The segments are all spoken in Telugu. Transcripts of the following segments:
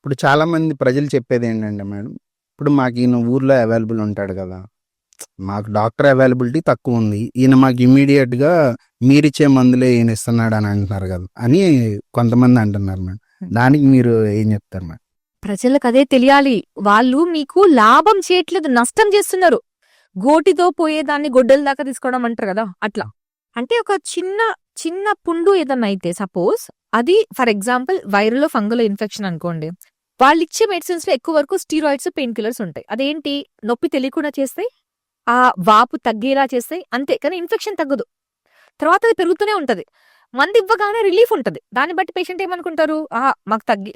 ఇప్పుడు చాలామంది ప్రజలు చెప్పేదేంటంటే మేడం, ఇప్పుడు మాకు ఈయన ఊర్లో అవైలబుల్ ఉంటాడు కదా! మాకు డాక్టర్ అవైలబిలిటీ తక్కువుంది. ఈయన మాకు ఇమ్మీడియేట్‌గా మీరిచ్చే మందులే ఈయన ఇస్తున్నాడని అంటున్నారు కదా! అని కొంతమంది అంటున్నారు మేడం. దానికి మీరు ఏం చెప్తారు మేడం? ప్రజలకు అదే తెలియాలి. వాళ్ళు మీకు లాభం చేయట్లేదు, నష్టం చేస్తున్నారు. గోటితో పోయేదాన్ని గొడ్డల దాకా తీసుకోవడం అంటారు కదా! అట్లా. అంటే ఒక చిన్న పుండు ఏదన్నా అయితే సపోజ్ అది for example viral fungal infection అనుకోండి. వాళ్ళిచ్చే మెడిసిన్స్ లో ఎక్కువ వరకు స్టీరాయిడ్స్, పెయిన్ కిల్లర్స్ ఉంటాయి. అదేంటి నొప్పి తెలియకుండా చేస్తాయి, ఆ వాపు తగ్గేలా చేస్తాయి అంతే. కానీ ఇన్ఫెక్షన్ తగ్గదు. తర్వాత అది పెరుగుతూనే ఉంటది. మందు ఇవ్వగానే రిలీఫ్ ఉంటది. దాన్ని బట్టి పేషెంట్ ఏమనుకుంటారు,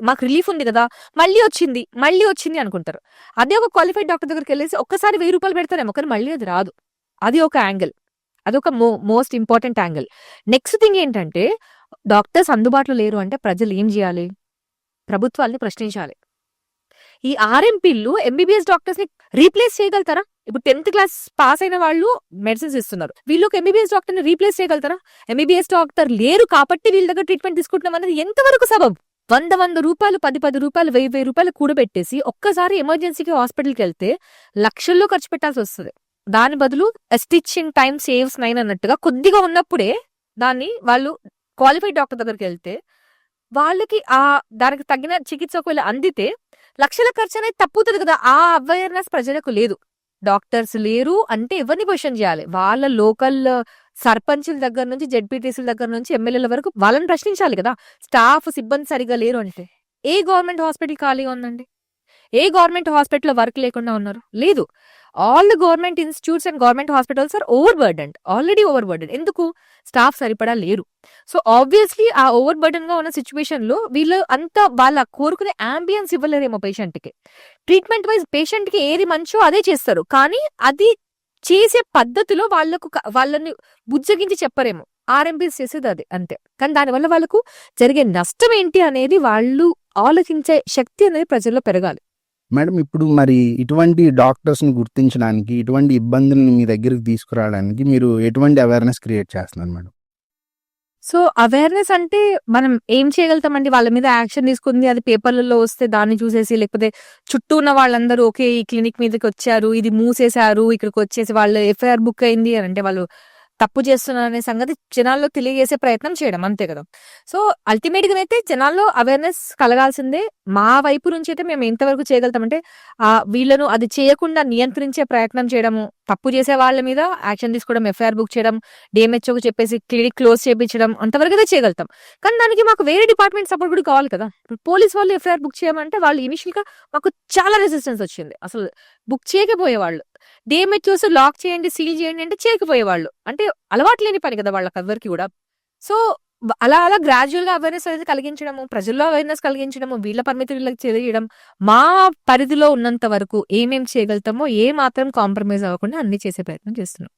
మాకు రిలీఫ్ ఉంది కదా, మళ్ళీ వచ్చింది అనుకుంటారు. అదే ఒక క్వాలిఫైడ్ డాక్టర్ దగ్గరికి వెళ్ళేసి ఒక్కసారి 1000 రూపాయలు పెడతారేమో, కానీ మళ్ళీ అది రాదు. అది ఒక యాంగిల్. అదొక most important angle. Next thing ఏంటంటే, డాక్టర్స్ అందుబాటులో లేరు అంటే ప్రజలు ఏం చేయాలి? ప్రభుత్వాల్ని ప్రశ్నించాలి. ఈ ఆర్ఎంపీలు ఎంబీబీఎస్ డాక్టర్స్ ని రీప్లేస్ చేయగలుగుతారా? ఇప్పుడు 10th క్లాస్ పాస్ అయిన వాళ్ళు మెడిసిన్స్ ఇస్తున్నారు. వీళ్ళు ఒక ఎంబీబీఎస్ డాక్టర్ ని రీప్లేస్ చేయగలుగుతారా? ఎంబీబీఎస్ డాక్టర్ లేరు కాబట్టి వీళ్ళ దగ్గర ట్రీట్మెంట్ తీసుకుంటున్నాం అనేది ఎంతవరకు సబబు? 100 రూపాయలు, 10 రూపాయలు, 1000 రూపాయలు కూడబెట్టేసి ఒక్కసారి ఎమర్జెన్సీకి హాస్పిటల్కి వెళ్తే లక్షల్లో ఖర్చు పెట్టాల్సి వస్తుంది. దాని బదులు స్టిచ్చింగ్ టైం సేవ్స్ 9 అన్నట్టుగా కొద్దిగా ఉన్నప్పుడే దాన్ని వాళ్ళు క్వాలిఫైడ్ డాక్టర్ దగ్గరికి వెళ్తే వాళ్ళకి దానికి తగిన చికిత్స ఒకవేళ అందితే లక్షల ఖర్చు అనేది తప్పుతుంది కదా. ఆ అవేర్నెస్ ప్రజలకు లేదు. డాక్టర్స్ లేరు అంటే ఎవరిని క్వశ్చన్ చేయాలి? వాళ్ళ లోకల్ సర్పంచుల దగ్గర నుంచి, జెడ్పీటీసీల దగ్గర నుంచి, ఎమ్మెల్యేల వరకు వాళ్ళని ప్రశ్నించాలి కదా. స్టాఫ్ సిబ్బంది సరిగా లేరు అంటే ఏ గవర్నమెంట్ హాస్పిటల్ ఖాళీగా ఉందండి? ఏ గవర్నమెంట్ హాస్పిటల్ వర్క్ లేకుండా ఉన్నారు? లేదు. All the government institutes and government hospitals are already overburden. ఎందుకు? స్టాఫ్ సరిపడా లేరు. సో ఆబ్వియస్లీ ఆ ఓవర్ బర్డెన్ గా ఉన్న సిచ్యువేషన్ లో వీళ్ళు అంతా వాళ్ళ కోరుకునే అంబియన్స్ ఇవ్వలేరేమో పేషెంట్ కి. ట్రీట్మెంట్ వైజ్ పేషెంట్ కి ఏది మంచో అదే చేస్తారు, కానీ అది చేసే పద్ధతిలో వాళ్ళని బుజ్జగించి చెప్పరేమో. ఆర్ఎంపీస్ చేసేది అదే అంతే. కానీ దానివల్ల వాళ్ళకు జరిగే నష్టం ఏంటి అనేది వాళ్ళు ఆలోచించే శక్తి అనేది ప్రజల్లో పెరగాలి. మేడం, ఇప్పుడు మరి ఇటువంటి డాక్టర్స్‌ని గుర్తించడానికి, ఇటువంటి ఇబ్బందుల్ని మీ దగ్గరికి తీసుకురావడానికి మీరు ఎటువంటి అవేర్‌నెస్ క్రియేట్ చేస్తున్నారు మేడం? సో అవేర్నెస్ అంటే మనం ఏం చేయగలుగుతామండి? వాళ్ళ మీద యాక్షన్ తీసుకుంది, అది పేపర్లలో వస్తే దాన్ని చూసేసి, లేకపోతే చుట్టూ ఉన్న వాళ్ళందరూ ఓకే ఈ క్లినిక్ మీదకి వచ్చారు, ఇది మూసేశారు, ఇక్కడికి వచ్చేసి వాళ్ళు ఎఫ్ఐఆర్ బుక్ అయింది అని అంటే వాళ్ళు తప్పు చేస్తున్నారు అనే సంగతి జనాల్లో తెలియజేసే ప్రయత్నం చేయడం అంతే కదా. సో అల్టిమేట్ గా అయితే జనాల్లో అవేర్నెస్ కలగాల్సిందే. మా వైపు నుంచి అయితే మేము ఎంతవరకు చేయగలుగుతామంటే వీళ్ళను అది చేయకుండా నియంత్రించే ప్రయత్నం చేయడము, తప్పు చేసే వాళ్ళ మీద యాక్షన్ తీసుకోవడం, ఎఫ్ఐఆర్ బుక్ చేయడం, డిఎంహెచ్ఓకి చెప్పేసి క్లినిక్ క్లోజ్ చేయించడం, అంతవరకు అయితే చేయగలుగుతాం. కానీ దానికి మాకు వేరే డిపార్ట్మెంట్ సపోర్ట్ కూడా కావాలి కదా. ఇప్పుడు పోలీస్ వాళ్ళు ఎఫ్ఐఆర్ బుక్ చేయమంటే వాళ్ళు ఇనిషియల్ గా మాకు చాలా రెసిస్టెన్స్ వచ్చింది. అసలు బుక్ చేయకపోయేవాళ్ళు. డిఎంహెచ్ఓస్ లాక్ చేయండి, సీల్ చేయండి అంటే చేయకపోయేవాళ్ళు. అంటే అలవాటు లేని పని కదా వాళ్ళకి ఎవరికి కూడా. సో అలా గ్రాడ్యువల్ గా అవేర్నెస్ అనేది కలిగించడము, ప్రజల్లో అవేర్నెస్ కలిగించడము, వీళ్ళ పరిమితులు వీళ్ళకి తెలియడం, మా పరిధిలో ఉన్నంత వరకు ఏమేం చేయగలుగుతామో ఏ మాత్రం కాంప్రమైజ్ అవ్వకుండా అన్ని చేసే ప్రయత్నం చేస్తున్నాం.